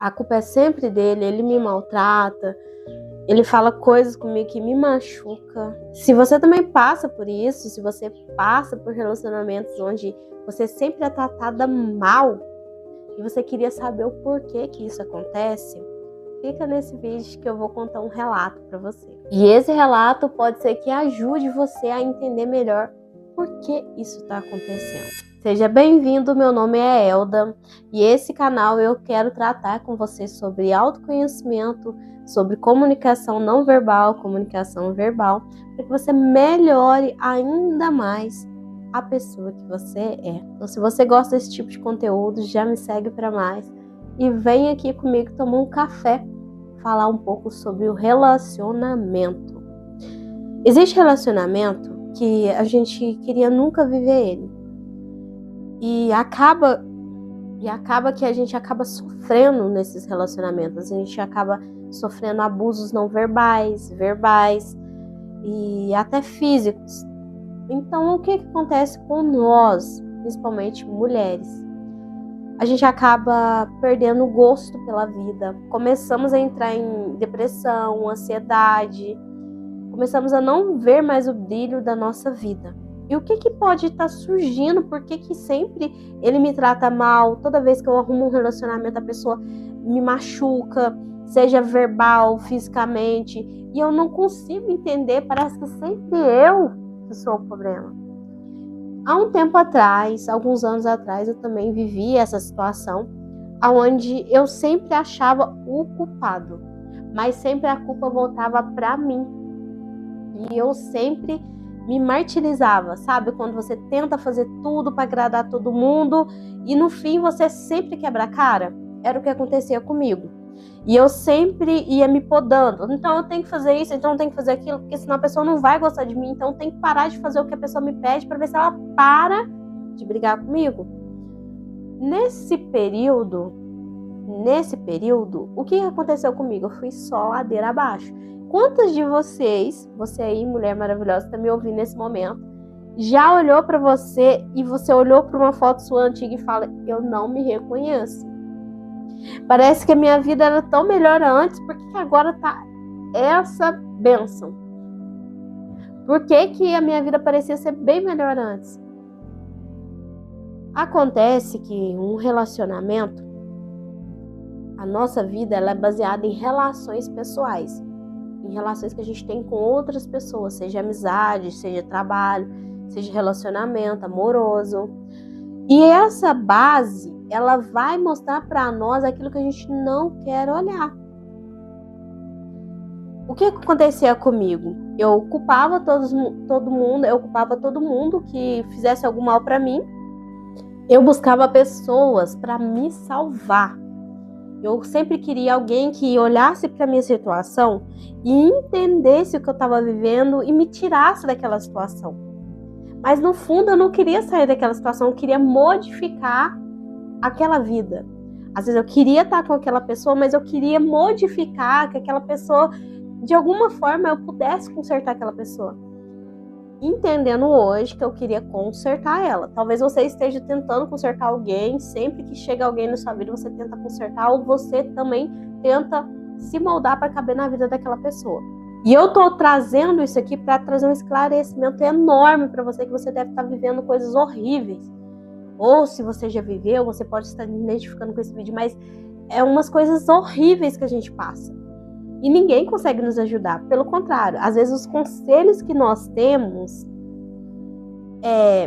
A culpa é sempre dele, ele me maltrata, ele fala coisas comigo que me machuca. Se você também passa por isso, se você passa por relacionamentos onde você sempre é tratada mal e você queria saber o porquê que isso acontece, fica nesse vídeo que eu vou contar um relato para você. E esse relato pode ser que ajude você a entender melhor por que isso está acontecendo. Seja bem-vindo, meu nome é Elda e esse canal eu quero tratar com você sobre autoconhecimento, sobre comunicação não verbal, comunicação verbal, para que você melhore ainda mais a pessoa que você é. Então, se você gosta desse tipo de conteúdo, já me segue para mais e vem aqui comigo tomar um café, falar um pouco sobre o relacionamento. Existe relacionamento que a gente queria nunca viver ele. E acaba que a gente acaba sofrendo nesses relacionamentos. A gente acaba sofrendo abusos não verbais, verbais e até físicos. Então, o que acontece com nós, principalmente mulheres? A gente acaba perdendo o gosto pela vida. Começamos a entrar em depressão, ansiedade. Começamos a não ver mais o brilho da nossa vida. E o que pode estar surgindo? Por que sempre ele me trata mal? Toda vez que eu arrumo um relacionamento, a pessoa me machuca, seja verbal, fisicamente. E eu não consigo entender, parece que sempre eu que sou o problema. Há um tempo atrás, alguns anos atrás, eu também vivi essa situação, onde eu sempre achava o culpado, mas sempre a culpa voltava para mim. E eu sempre me martirizava, sabe? Quando você tenta fazer tudo para agradar todo mundo e no fim você sempre quebra a cara. Era o que acontecia comigo. E eu sempre ia me podando. Então eu tenho que fazer isso, então eu tenho que fazer aquilo, porque senão a pessoa não vai gostar de mim. Então eu tenho que parar de fazer o que a pessoa me pede para ver se ela para de brigar comigo. Nesse período, o que aconteceu comigo? Eu fui só ladeira abaixo. Quantas de vocês, você aí, mulher maravilhosa, está me ouvindo nesse momento, já olhou para você e você olhou para uma foto sua antiga e fala, eu não me reconheço. Parece que a minha vida era tão melhor antes, por que agora tá essa bênção? Por que a minha vida parecia ser bem melhor antes? Acontece que um relacionamento, a nossa vida ela é baseada em relações pessoais. Em relações que a gente tem com outras pessoas, seja amizade, seja trabalho, seja relacionamento amoroso. E essa base, ela vai mostrar para nós aquilo que a gente não quer olhar. O que acontecia comigo? Eu culpava todo mundo que fizesse algum mal para mim. Eu buscava pessoas para me salvar. Eu sempre queria alguém que olhasse para a minha situação e entendesse o que eu estava vivendo e me tirasse daquela situação. Mas no fundo eu não queria sair daquela situação, eu queria modificar aquela vida. Às vezes eu queria estar com aquela pessoa, mas eu queria modificar que aquela pessoa, de alguma forma, eu pudesse consertar aquela pessoa. Entendendo hoje que eu queria consertar ela. Talvez você esteja tentando consertar alguém, sempre que chega alguém na sua vida você tenta consertar, ou você também tenta se moldar para caber na vida daquela pessoa. E eu tô trazendo isso aqui para trazer um esclarecimento enorme para você, que você deve estar vivendo coisas horríveis. Ou se você já viveu, você pode estar me identificando com esse vídeo, mas é umas coisas horríveis que a gente passa. E ninguém consegue nos ajudar. Pelo contrário, às vezes os conselhos que nós temos,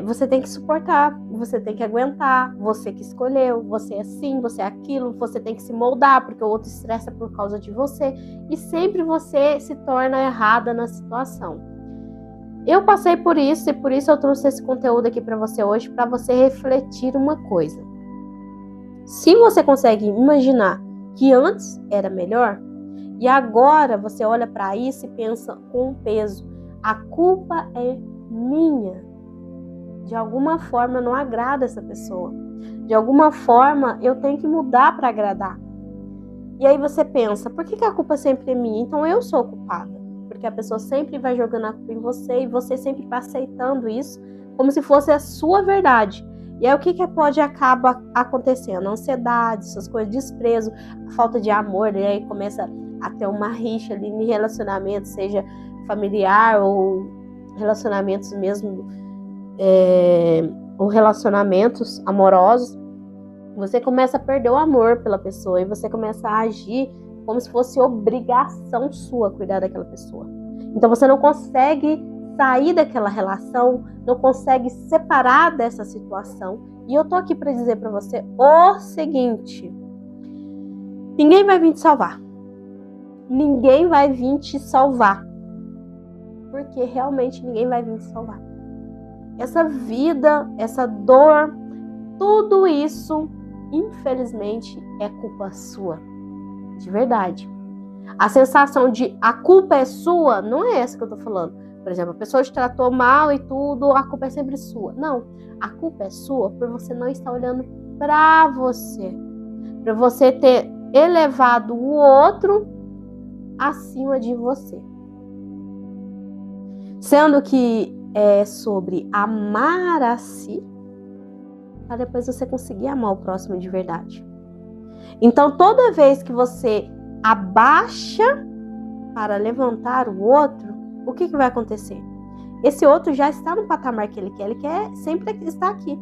você tem que suportar, você tem que aguentar, você que escolheu, você é assim, você é aquilo, você tem que se moldar, porque o outro estressa por causa de você. E sempre você se torna errada na situação. Eu passei por isso e por isso eu trouxe esse conteúdo aqui para você hoje, para você refletir uma coisa. Se você consegue imaginar que antes era melhor, e agora você olha para isso e pensa com um peso. A culpa é minha. De alguma forma eu não agrado essa pessoa. De alguma forma eu tenho que mudar para agradar. E aí você pensa, por que a culpa sempre é minha? Então eu sou culpada. Porque a pessoa sempre vai jogando a culpa em você e você sempre vai aceitando isso como se fosse a sua verdade. E aí o que pode acabar acontecendo? Ansiedade, essas coisas, desprezo, falta de amor, e aí começa a ter uma rixa ali em relacionamento, seja familiar ou relacionamentos mesmo, ou relacionamentos amorosos. Você começa a perder o amor pela pessoa e você começa a agir como se fosse obrigação sua cuidar daquela pessoa. Então você não consegue sair daquela relação, não consegue separar dessa situação. E eu tô aqui para dizer para você o seguinte: ninguém vai vir te salvar. Ninguém vai vir te salvar. Porque realmente ninguém vai vir te salvar. Essa vida, essa dor, tudo isso, infelizmente, é culpa sua. De verdade. A sensação de a culpa é sua, não é essa que eu tô falando. Por exemplo, a pessoa te tratou mal e tudo, a culpa é sempre sua. Não, a culpa é sua por você não estar olhando pra você. Pra você ter elevado o outro acima de você. Sendo que é sobre amar a si, para depois você conseguir amar o próximo de verdade. Então, toda vez que você abaixa para levantar o outro, o que vai acontecer? Esse outro já está no patamar que ele quer sempre estar aqui.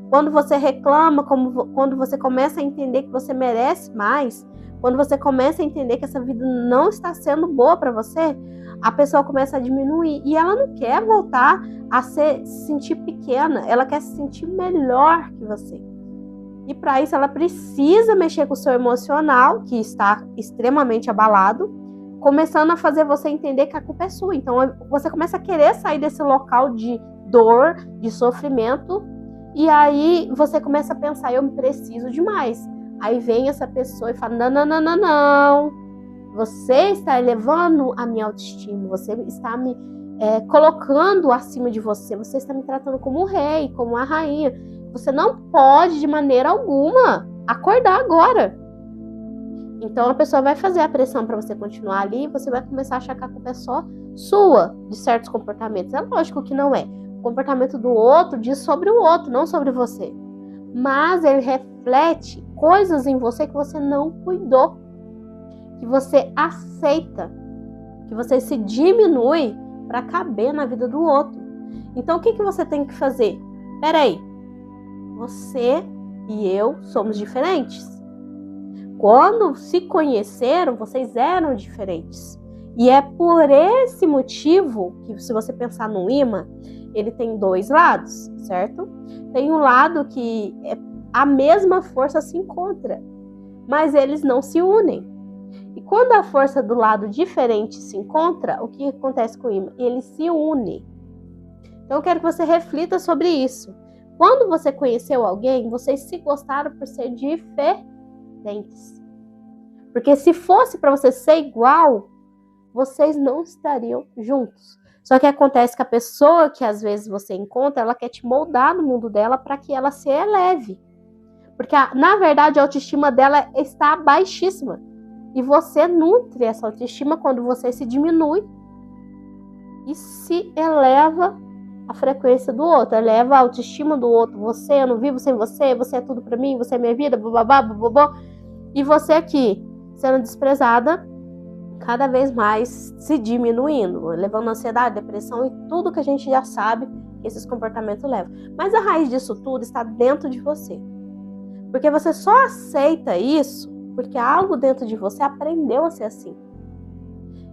Quando você reclama, quando você começa a entender que você merece mais, quando você começa a entender que essa vida não está sendo boa para você, a pessoa começa a diminuir. E ela não quer voltar a se sentir pequena, ela quer se sentir melhor que você. E para isso ela precisa mexer com o seu emocional, que está extremamente abalado, começando a fazer você entender que a culpa é sua. Então você começa a querer sair desse local de dor, de sofrimento, e aí você começa a pensar, eu preciso de mais. Aí vem essa pessoa e fala, não. Você está elevando a minha autoestima, você está me colocando acima de você, você está me tratando como um rei, como uma rainha. Você não pode, de maneira alguma, acordar agora. Então a pessoa vai fazer a pressão para você continuar ali e você vai começar a achar que a culpa é só sua, de certos comportamentos. É lógico que não é. O comportamento do outro diz sobre o outro, não sobre você. Mas ele reflete coisas em você que você não cuidou, que você aceita, que você se diminui para caber na vida do outro. Então o que você tem que fazer? Peraí, você e eu somos diferentes. Quando se conheceram, vocês eram diferentes. E é por esse motivo que, se você pensar no imã, ele tem dois lados, certo? Tem um lado que a mesma força se encontra, mas eles não se unem. E quando a força do lado diferente se encontra, o que acontece com o imã? Ele se une. Então eu quero que você reflita sobre isso. Quando você conheceu alguém, vocês se gostaram por ser diferentes. Porque se fosse para você ser igual, vocês não estariam juntos. Só que acontece que a pessoa que às vezes você encontra, ela quer te moldar no mundo dela para que ela se eleve. Porque, na verdade, a autoestima dela está baixíssima. E você nutre essa autoestima quando você se diminui e se eleva a frequência do outro, eleva a autoestima do outro. Você, eu não vivo sem você, você é tudo pra mim, você é minha vida, bababá, bababá. E você aqui, sendo desprezada, cada vez mais se diminuindo, levando ansiedade, depressão e tudo que a gente já sabe que esses comportamentos levam. Mas a raiz disso tudo está dentro de você. Porque você só aceita isso porque algo dentro de você aprendeu a ser assim.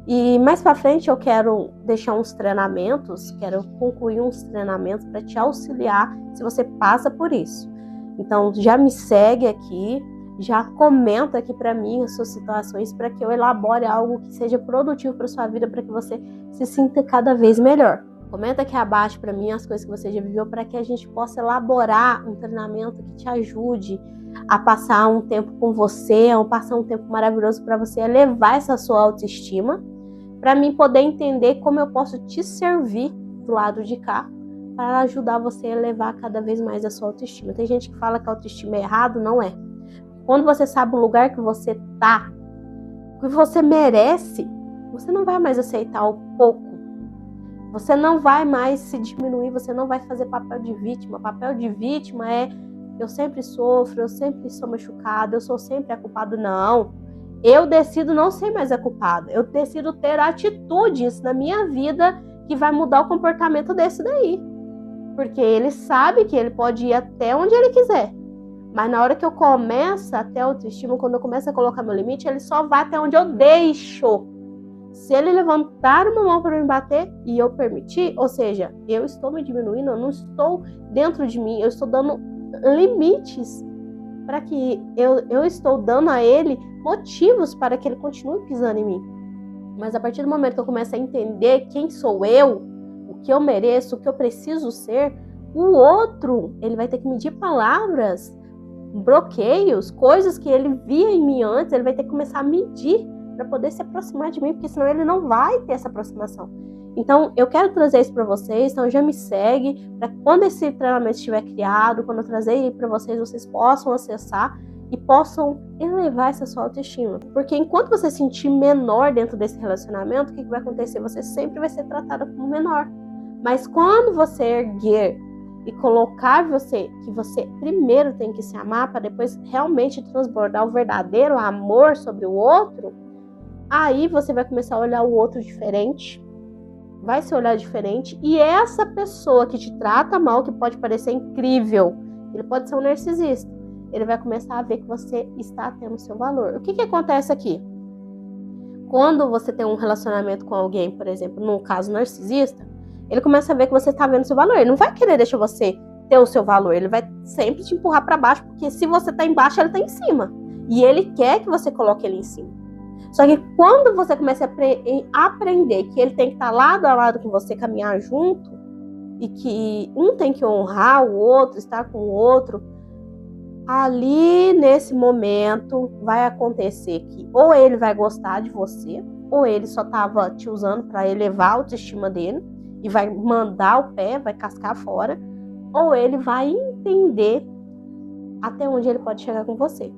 E mais pra frente eu quero deixar uns treinamentos, quero concluir uns treinamentos para te auxiliar se você passa por isso. Então já me segue aqui, já comenta aqui para mim as suas situações para que eu elabore algo que seja produtivo para sua vida, para que você se sinta cada vez melhor. Comenta aqui abaixo para mim as coisas que você já viveu para que a gente possa elaborar um treinamento que te ajude a passar um tempo com você, a passar um tempo maravilhoso para você elevar essa sua autoestima, para mim poder entender como eu posso te servir do lado de cá para ajudar você a elevar cada vez mais a sua autoestima. Tem gente que fala que a autoestima é errado, não é. Quando você sabe o lugar que você tá, o que você merece, você não vai mais aceitar o pouco Você não vai mais se diminuir, você não vai fazer papel de vítima. Papel de vítima é eu sempre sofro, eu sempre sou machucada, eu sou sempre a culpada. Não. Eu decido não ser mais a culpada. Eu decido ter atitudes na minha vida que vai mudar o comportamento desse daí. Porque ele sabe que ele pode ir até onde ele quiser. Mas na hora que eu começo a ter autoestima, quando eu começo a colocar meu limite, ele só vai até onde eu deixo. Se ele levantar uma mão para me bater e eu permitir, ou seja, eu estou me diminuindo, eu não estou dentro de mim, eu estou dando limites para que eu estou dando a ele motivos para que ele continue pisando em mim. Mas a partir do momento que eu começo a entender quem sou eu, o que eu mereço, o que eu preciso ser, o outro, ele vai ter que medir palavras, bloqueios, coisas que ele via em mim antes, ele vai ter que começar a medir para poder se aproximar de mim, porque senão ele não vai ter essa aproximação. Então, eu quero trazer isso para vocês, então já me segue, para quando esse treinamento estiver criado, quando eu trazer para vocês, vocês possam acessar e possam elevar essa sua autoestima. Porque enquanto você se sentir menor dentro desse relacionamento, o que vai acontecer? Você sempre vai ser tratada como menor. Mas quando você erguer e colocar que você primeiro tem que se amar, para depois realmente transbordar o verdadeiro amor sobre o outro, aí você vai começar a olhar o outro diferente, vai se olhar diferente, e essa pessoa que te trata mal, que pode parecer incrível, ele pode ser um narcisista, ele vai começar a ver que você está tendo seu valor. O que acontece aqui? Quando você tem um relacionamento com alguém, por exemplo, no caso narcisista, ele começa a ver que você está vendo seu valor, ele não vai querer deixar você ter o seu valor, ele vai sempre te empurrar para baixo, porque se você está embaixo, ele está em cima, e ele quer que você coloque ele em cima. Só que quando você começa a aprender que ele tem que estar lado a lado com você, caminhar junto, e que um tem que honrar o outro, estar com o outro, ali nesse momento vai acontecer que ou ele vai gostar de você, ou ele só estava te usando para elevar a autoestima dele e vai mandar o pé, vai cascar fora, ou ele vai entender até onde ele pode chegar com você.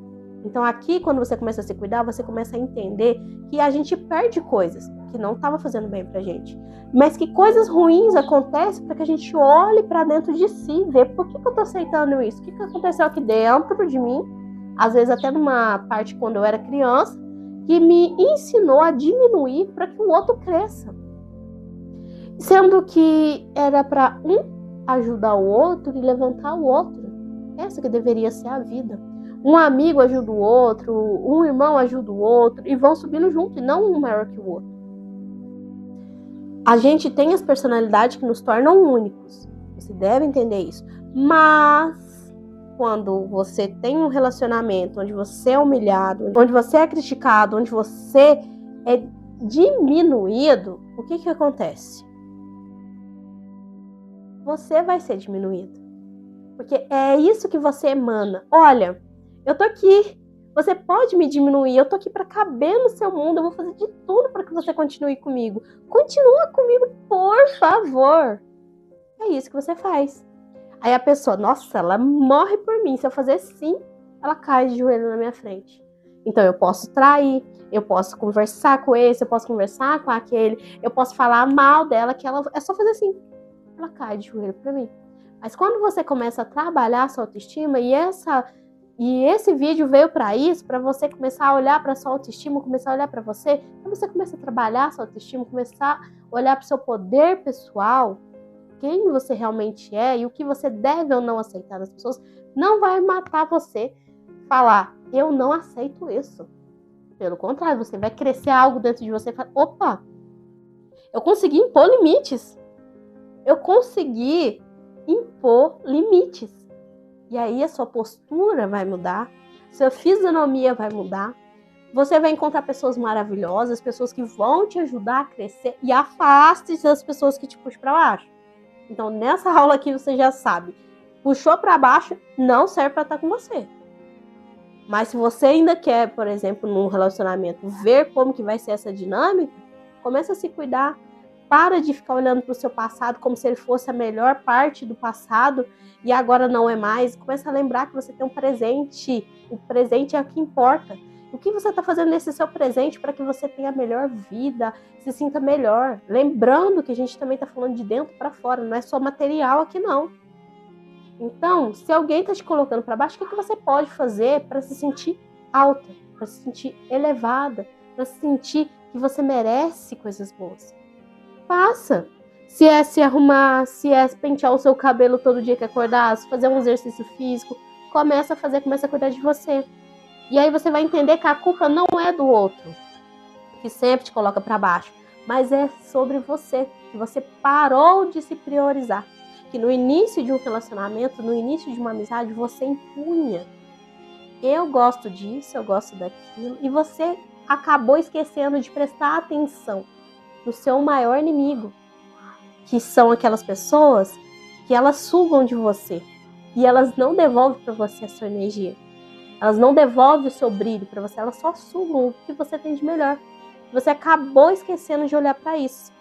Então aqui, quando você começa a se cuidar, você começa a entender que a gente perde coisas que não estavam fazendo bem pra gente. Mas que coisas ruins acontecem para que a gente olhe para dentro de si e vê por que eu tô aceitando isso? O que aconteceu aqui dentro de mim? Às vezes até numa parte quando eu era criança, que me ensinou a diminuir para que o outro cresça. Sendo que era para um ajudar o outro e levantar o outro. Essa que deveria ser a vida. Um amigo ajuda o outro, um irmão ajuda o outro e vão subindo junto, e não um maior que o outro. A gente tem as personalidades que nos tornam únicos. Você deve entender isso. Mas quando você tem um relacionamento onde você é humilhado, onde você é criticado, onde você é diminuído, o que acontece? Você vai ser diminuído. Porque é isso que você emana. Olha, eu tô aqui, você pode me diminuir, eu tô aqui para caber no seu mundo, eu vou fazer de tudo para que você continue comigo. Continua comigo, por favor. É isso que você faz. Aí a pessoa, nossa, ela morre por mim, se eu fazer sim, ela cai de joelho na minha frente. Então eu posso trair, eu posso conversar com esse, eu posso conversar com aquele, eu posso falar mal dela, que ela é só fazer assim, ela cai de joelho para mim. Mas quando você começa a trabalhar a sua autoestima, e esse vídeo veio para isso, para você começar a olhar para sua autoestima, começar a olhar para você, quando você começa a trabalhar a sua autoestima, começar a olhar para o seu poder pessoal, quem você realmente é e o que você deve ou não aceitar das pessoas, não vai matar você falar, eu não aceito isso. Pelo contrário, você vai crescer algo dentro de você e falar, opa, eu consegui impor limites. Eu consegui impor limites. E aí a sua postura vai mudar, sua fisionomia vai mudar, você vai encontrar pessoas maravilhosas, pessoas que vão te ajudar a crescer, e afaste das pessoas que te puxam para baixo. Então nessa aula aqui você já sabe, puxou para baixo, não serve para estar com você. Mas se você ainda quer, por exemplo, num relacionamento, ver como que vai ser essa dinâmica, começa a se cuidar. Para de ficar olhando para o seu passado como se ele fosse a melhor parte do passado e agora não é mais. Começa a lembrar que você tem um presente. O presente é o que importa. O que você está fazendo nesse seu presente para que você tenha a melhor vida, se sinta melhor? Lembrando que a gente também está falando de dentro para fora, não é só material aqui não. Então, se alguém está te colocando para baixo, o que você pode fazer para se sentir alta, para se sentir elevada, para se sentir que você merece coisas boas? Faça. Se é se arrumar, se é pentear o seu cabelo todo dia que acordar, se fazer um exercício físico, começa a fazer, começa a cuidar de você. E aí você vai entender que a culpa não é do outro, que sempre te coloca para baixo, mas é sobre você, que você parou de se priorizar. Que no início de um relacionamento, no início de uma amizade, você impunha. Eu gosto disso, eu gosto daquilo, e você acabou esquecendo de prestar atenção no seu maior inimigo, que são aquelas pessoas que elas sugam de você e elas não devolvem para você a sua energia. Elas não devolvem o seu brilho para você, elas só sugam o que você tem de melhor. Você acabou esquecendo de olhar para isso.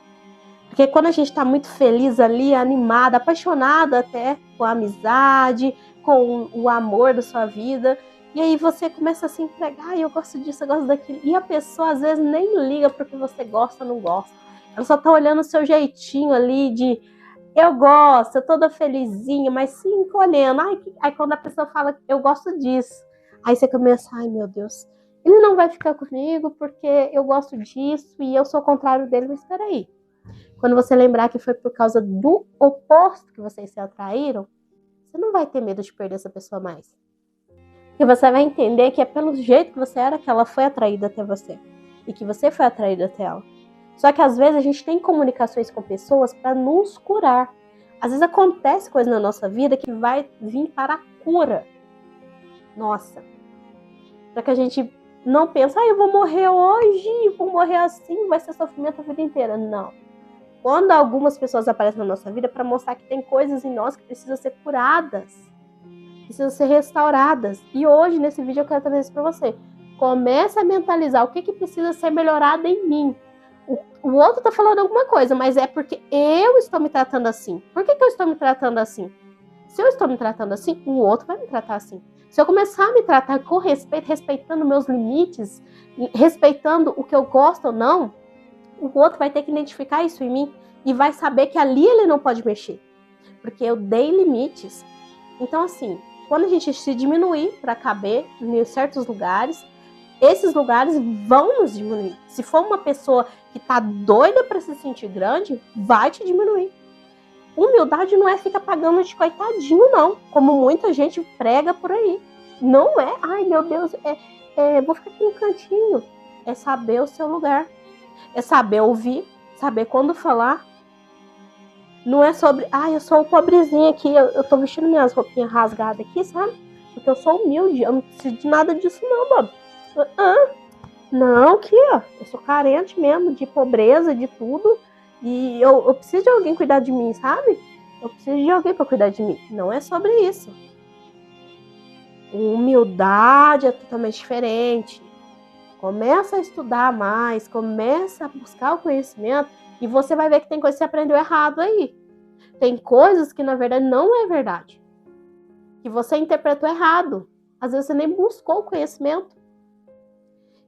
Porque quando a gente está muito feliz ali, animada, apaixonada até com a amizade, com o amor da sua vida, e aí você começa a se entregar, eu gosto disso, eu gosto daquilo. E a pessoa às vezes nem liga porque você gosta ou não gosta. Ela só tá olhando o seu jeitinho ali de eu gosto, eu toda felizinha, mas se encolhendo. Aí quando a pessoa fala eu gosto disso, aí você começa, ai meu Deus, ele não vai ficar comigo porque eu gosto disso e eu sou o contrário dele. Mas espera aí. Quando você lembrar que foi por causa do oposto que vocês se atraíram, você não vai ter medo de perder essa pessoa mais. Porque você vai entender que é pelo jeito que você era que ela foi atraída até você. E que você foi atraído até ela. Só que às vezes a gente tem comunicações com pessoas para nos curar. Às vezes acontece coisa na nossa vida que vai vir para a cura nossa. Para que a gente não pense, eu vou morrer hoje, vou morrer assim, vai ser sofrimento a vida inteira. Não. Quando algumas pessoas aparecem na nossa vida, para mostrar que tem coisas em nós que precisam ser curadas, precisam ser restauradas. E hoje, nesse vídeo, eu quero trazer isso para você. Começa a mentalizar o que precisa ser melhorado em mim. O outro está falando alguma coisa, mas é porque eu estou me tratando assim. Por que eu estou me tratando assim? Se eu estou me tratando assim, o outro vai me tratar assim. Se eu começar a me tratar com respeito, respeitando meus limites, respeitando o que eu gosto ou não, o outro vai ter que identificar isso em mim e vai saber que ali ele não pode mexer, porque eu dei limites. Então, assim, quando a gente se diminuir para caber em certos lugares, esses lugares vão nos diminuir. Se for uma pessoa que tá doida para se sentir grande, vai te diminuir. Humildade não é ficar pagando de coitadinho, não, como muita gente prega por aí. Não é, ai meu Deus, vou ficar aqui no cantinho. É saber o seu lugar. É saber ouvir, saber quando falar. Não é sobre, eu sou o pobrezinho aqui, eu tô vestindo minhas roupinhas rasgadas aqui, sabe? Porque eu sou humilde, eu não preciso de nada disso não, Bob. Não, aqui, ó, eu sou carente mesmo, de pobreza, de tudo. E eu preciso de alguém cuidar de mim, sabe? Eu preciso de alguém pra cuidar de mim. Não é sobre isso. Humildade é totalmente diferente. Começa a estudar mais, começa a buscar o conhecimento e você vai ver que tem coisas que você aprendeu errado aí. Tem coisas que na verdade não é verdade. Que você interpretou errado. Às vezes você nem buscou o conhecimento.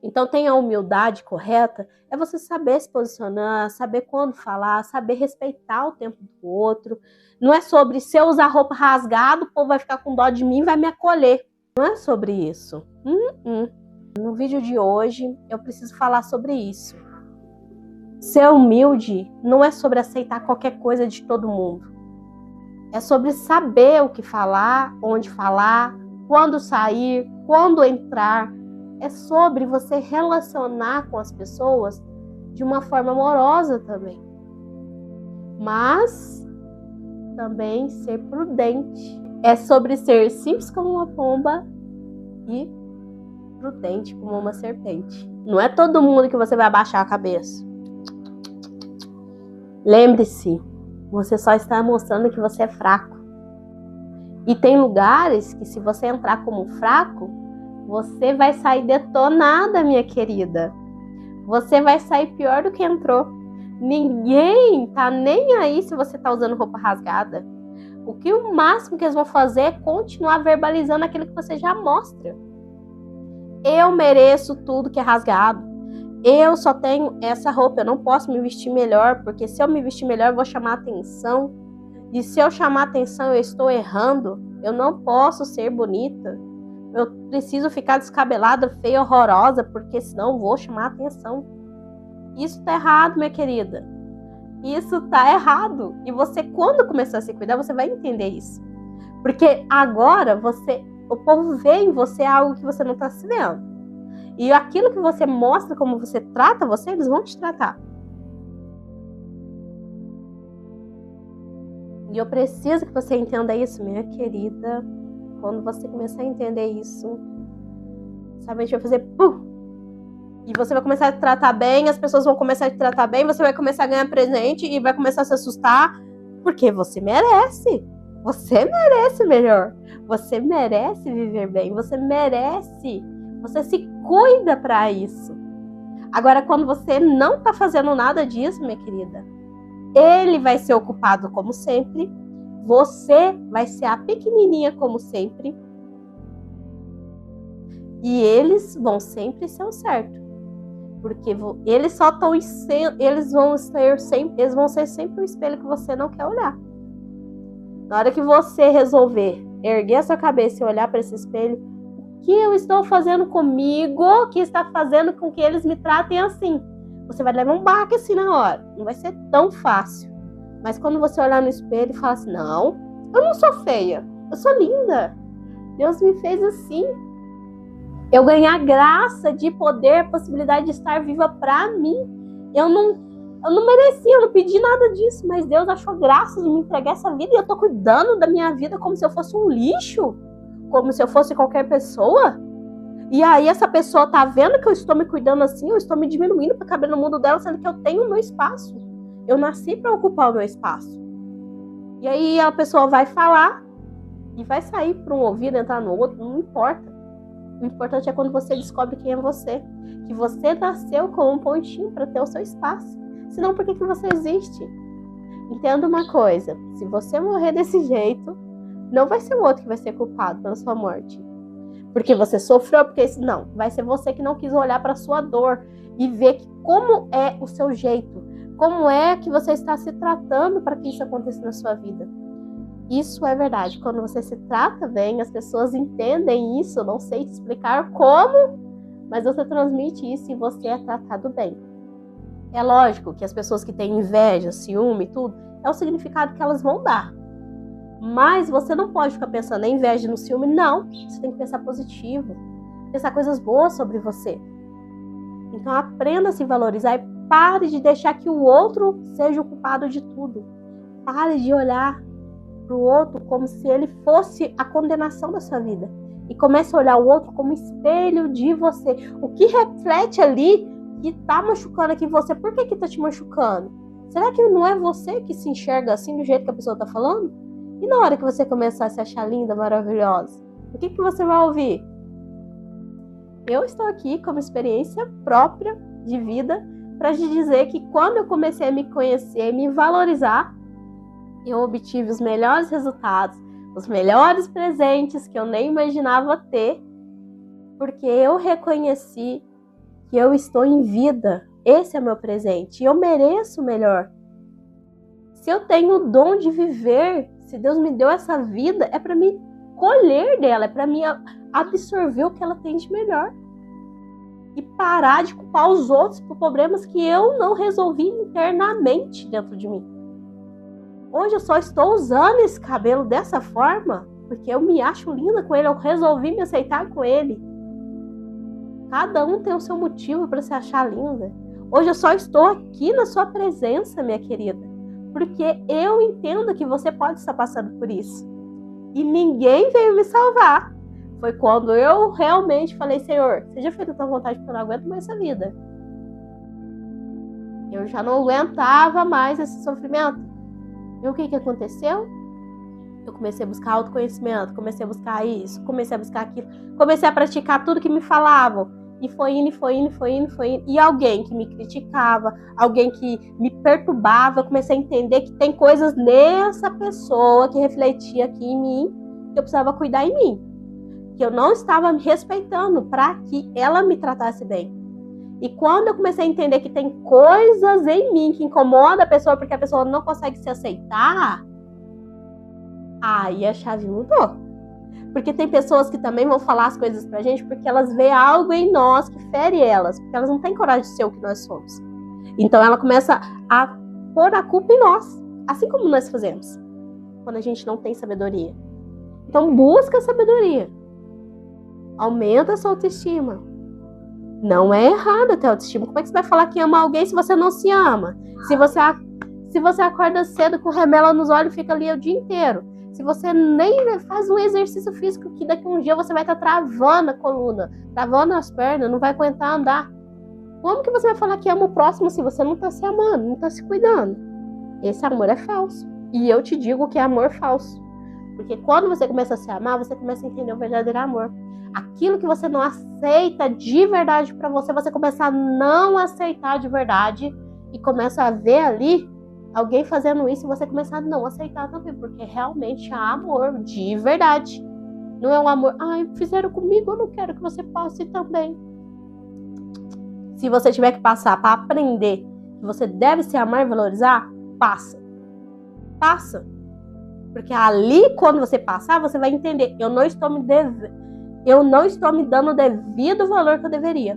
Então tem a humildade correta, é você saber se posicionar, saber quando falar, saber respeitar o tempo do outro. Não é sobre se eu usar roupa rasgada, o povo vai ficar com dó de mim e vai me acolher. Não é sobre isso. No vídeo de hoje, eu preciso falar sobre isso. Ser humilde não é sobre aceitar qualquer coisa de todo mundo. É sobre saber o que falar, onde falar, quando sair, quando entrar. É sobre você relacionar com as pessoas de uma forma amorosa também. Mas também ser prudente. É sobre ser simples como uma pomba e prudente como uma serpente. Não é todo mundo que você vai abaixar a cabeça. Lembre-se, você só está mostrando que você é fraco. E tem lugares que se você entrar como fraco, você vai sair detonada, minha querida. Você vai sair pior do que entrou. Ninguém tá nem aí se você tá usando roupa rasgada. O máximo que eles vão fazer é continuar verbalizando aquilo que você já mostra. Eu mereço tudo que é rasgado. Eu só tenho essa roupa, eu não posso me vestir melhor, porque se eu me vestir melhor eu vou chamar atenção. E se eu chamar atenção eu estou errando. Eu não posso ser bonita. Eu preciso ficar descabelada, feia, horrorosa, porque senão eu vou chamar atenção. Isso tá errado, minha querida. Isso tá errado. E você, quando começar a se cuidar, você vai entender isso. Porque agora o povo vê em você algo que você não tá se vendo. E aquilo que você mostra, como você trata você, eles vão te tratar. E eu preciso que você entenda isso, minha querida. Quando você começar a entender isso, sabe, a gente vai fazer pum! E você vai começar a te tratar bem, as pessoas vão começar a te tratar bem, você vai começar a ganhar presente e vai começar a se assustar, porque você merece. Você merece melhor. Você merece viver bem. Você merece. Você se cuida para isso. Agora, quando você não tá fazendo nada disso, minha querida, ele vai ser ocupado como sempre. Você vai ser a pequenininha como sempre. E eles vão sempre ser o certo. Porque eles só estão eles vão ser sempre o espelho que você não quer olhar. Na hora que você resolver erguer a sua cabeça e olhar para esse espelho, o que eu estou fazendo comigo que está fazendo com que eles me tratem assim? Você vai levar um baque assim na hora. Não vai ser tão fácil. Mas quando você olhar no espelho e falar assim, não, eu não sou feia, eu sou linda. Deus me fez assim. Eu ganhei a graça de poder, a possibilidade de estar viva pra mim. Eu não merecia, eu não pedi nada disso, mas Deus achou graça de me entregar essa vida e eu tô cuidando da minha vida como se eu fosse um lixo, como se eu fosse qualquer pessoa. E aí essa pessoa tá vendo que eu estou me cuidando assim, eu estou me diminuindo para caber no mundo dela, sendo que eu tenho o meu espaço. Eu nasci para ocupar o meu espaço. E aí a pessoa vai falar e vai sair para um ouvido, entrar no outro, não importa. O importante é quando você descobre quem é você. Que você nasceu com um pontinho para ter o seu espaço. Senão, por que você existe? Entenda uma coisa. Se você morrer desse jeito, não vai ser o outro que vai ser culpado pela sua morte. Porque você sofreu, porque não. Vai ser você que não quis olhar para a sua dor e ver como é o seu jeito. Como é que você está se tratando para que isso aconteça na sua vida. Isso é verdade. Quando você se trata bem, as pessoas entendem isso. Eu não sei te explicar como, mas você transmite isso e você é tratado bem. É lógico que as pessoas que têm inveja, ciúme e tudo, é o significado que elas vão dar. Mas você não pode ficar pensando em inveja e no ciúme, não. Você tem que pensar positivo. Pensar coisas boas sobre você. Então aprenda a se valorizar e pare de deixar que o outro seja o culpado de tudo. Pare de olhar para o outro como se ele fosse a condenação da sua vida. E comece a olhar o outro como espelho de você. O que reflete ali que tá machucando aqui você, por que tá te machucando? Será que não é você que se enxerga assim do jeito que a pessoa tá falando? E na hora que você começar a se achar linda, maravilhosa, o que você vai ouvir? Eu estou aqui como experiência própria de vida para te dizer que quando eu comecei a me conhecer e me valorizar, eu obtive os melhores resultados, os melhores presentes que eu nem imaginava ter, porque eu reconheci que eu estou em vida. Esse é meu presente e eu mereço o melhor. Se eu tenho o dom de viver, se Deus me deu essa vida, é para me colher dela, é para me absorver o que ela tem de melhor. E parar de culpar os outros por problemas que eu não resolvi internamente dentro de mim. Hoje eu só estou usando esse cabelo dessa forma porque eu me acho linda com ele, eu resolvi me aceitar com ele. Cada um tem o seu motivo para se achar linda. Hoje eu só estou aqui na sua presença, minha querida, porque eu entendo que você pode estar passando por isso. E ninguém veio me salvar. Foi quando eu realmente falei, Senhor, seja feita a tua vontade, porque eu não aguento mais essa vida. Eu já não aguentava mais esse sofrimento. E o que aconteceu? Eu comecei a buscar autoconhecimento, comecei a buscar isso, comecei a buscar aquilo, comecei a praticar tudo que me falavam. E foi indo. E alguém que me criticava, alguém que me perturbava, eu comecei a entender que tem coisas nessa pessoa que refletia aqui em mim, que eu precisava cuidar em mim. Que que eu não estava me respeitando para que ela me tratasse bem. E quando eu comecei a entender que tem coisas em mim que incomodam a pessoa porque a pessoa não consegue se aceitar, aí a chave mudou. Porque tem pessoas que também vão falar as coisas pra gente porque elas veem algo em nós que fere elas, porque elas não têm coragem de ser o que nós somos. Então ela começa a pôr a culpa em nós, assim como nós fazemos quando a gente não tem sabedoria. Então busca sabedoria. Aumenta a sua autoestima. Não é errado ter autoestima. Como é que você vai falar que ama alguém se você não se ama? Se você acorda cedo com remela nos olhos e fica ali o dia inteiro. Se você nem faz um exercício físico que daqui a um dia você vai estar travando a coluna, travando as pernas, não vai aguentar andar. Como que você vai falar que ama o próximo se você não está se amando, não está se cuidando? Esse amor é falso. E eu te digo que é amor falso. Porque quando você começa a se amar, você começa a entender o verdadeiro amor. Aquilo que você não aceita de verdade pra você, você começa a não aceitar de verdade e começa a ver ali alguém fazendo isso e você começa a não aceitar também, porque realmente há amor de verdade. Não é um amor, fizeram comigo, eu não quero que você passe também. Se você tiver que passar para aprender que você deve se amar e valorizar, passa. Passa. Porque ali, quando você passar, você vai entender, eu não estou me dando o devido valor que eu deveria.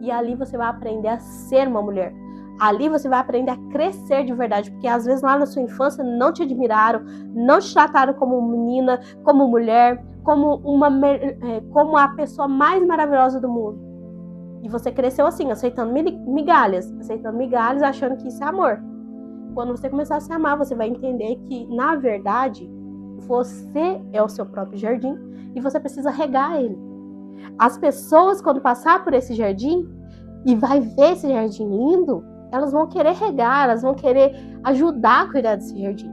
E ali você vai aprender a ser uma mulher. Ali você vai aprender a crescer de verdade. Porque às vezes lá na sua infância não te admiraram, não te trataram como menina, como mulher, como a pessoa mais maravilhosa do mundo. E você cresceu assim, aceitando migalhas, achando que isso é amor. Quando você começar a se amar, você vai entender que, na verdade, você é o seu próprio jardim e você precisa regar ele. As pessoas, quando passar por esse jardim e vai ver esse jardim lindo, elas vão querer regar, elas vão querer ajudar a cuidar desse jardim.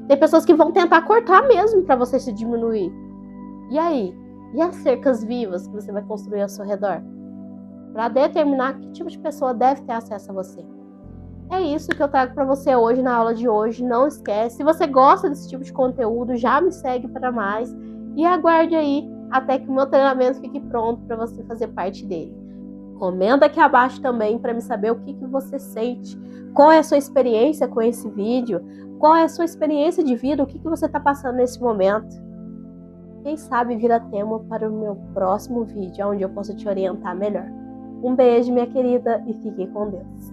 Tem pessoas que vão tentar cortar mesmo para você se diminuir. E aí? E as cercas vivas que você vai construir ao seu redor? Para determinar que tipo de pessoa deve ter acesso a você. É isso que eu trago para você hoje na aula de hoje. Não esquece, se você gosta desse tipo de conteúdo, já me segue para mais e aguarde aí até que o meu treinamento fique pronto para você fazer parte dele. Comenta aqui abaixo também para me saber o que você sente, qual é a sua experiência com esse vídeo, qual é a sua experiência de vida, o que você está passando nesse momento. Quem sabe vira tema para o meu próximo vídeo, onde eu posso te orientar melhor. Um beijo, minha querida, e fique com Deus.